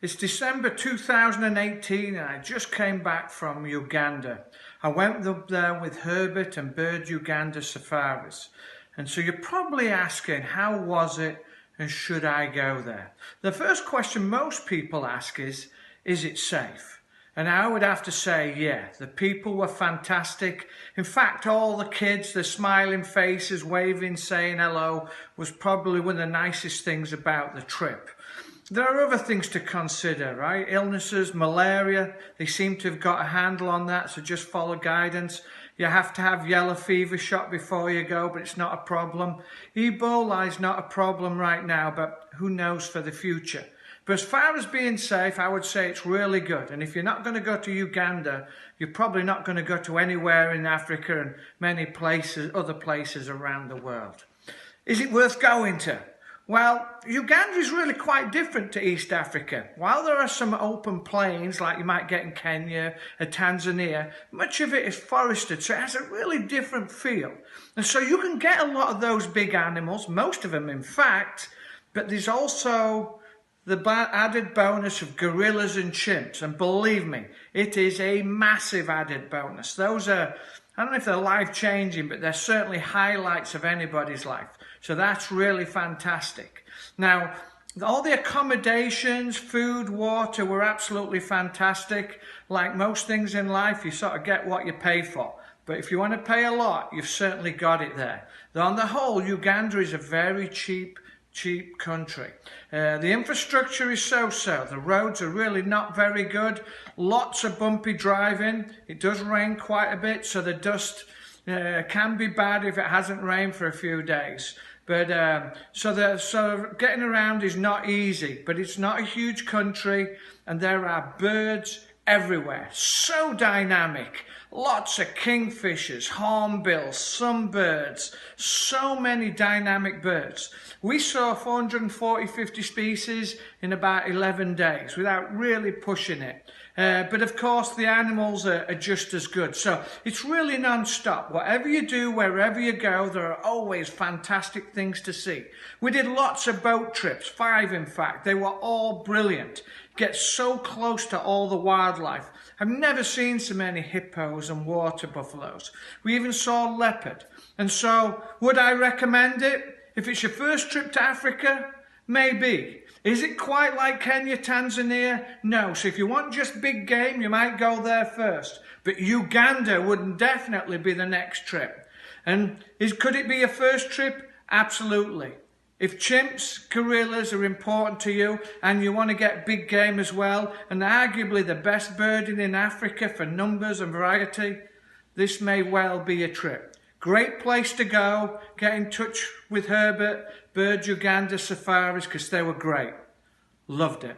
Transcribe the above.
It's December 2018 and I just came back from Uganda. I went up there with Herbert and Uganda Safaris. And so you're probably asking, how was it and should I go there? The first question most people ask is it safe? And I would have to say, yeah, the people were fantastic. In fact, all the kids, the smiling faces, waving, saying hello, was probably one of the nicest things about the trip. There are other things to consider, right? Illnesses, malaria, they seem to have got a handle on that, so just follow guidance. You have to have yellow fever shot before you go, but it's not a problem. Ebola is not a problem right now, but who knows for the future. But as far as being safe, I would say it's really good. And if you're not going to go to Uganda, you're probably not going to go to anywhere in Africa and many places, other places around the world. Is it worth going to? Well, Uganda is really quite different to East Africa. While there are some open plains like you might get in Kenya or Tanzania, much of it is forested, so it has a really different feel. And so you can get a lot of those big animals, most of them in fact, but there's also the added bonus of gorillas and chimps. And believe me, it is a massive added bonus. Those are, I don't know if they're life-changing, but they're certainly highlights of anybody's life. So that's really fantastic. Now, all the accommodations, food, water were absolutely fantastic. Like most things in life, you sort of get what you pay for. But if you want to pay a lot, you've certainly got it there. Though on the whole, Uganda is a very cheap country. The infrastructure is so-so. The roads are really not very good. Lots of bumpy driving. It does rain quite a bit, so the dust can be bad if it hasn't rained for a few days. But so getting around is not easy, but it's not a huge country and there are birds everywhere. So dynamic. Lots of kingfishers, hornbills, sunbirds, so many dynamic birds. We saw 440-50 species in about 11 days without really pushing it. But of course the animals are just as good. So it's really non-stop. Whatever you do, wherever you go, there are always fantastic things to see. We did lots of boat trips, 5 in fact. They were all brilliant. Get so close to all the wildlife. I've never seen so many hippos and water buffaloes. We even saw leopard. And so, would I recommend it? If it's your first trip to Africa, maybe. Is it quite like Kenya, Tanzania? No. So if you want just big game, you might go there first. But Uganda would definitely be the next trip. And could it be your first trip? Absolutely. If chimps, gorillas are important to you and you want to get big game as well, and arguably the best birding in Africa for numbers and variety, this may well be a trip. Great place to go. Get in touch with Herbert, Uganda Safaris, because they were great. Loved it.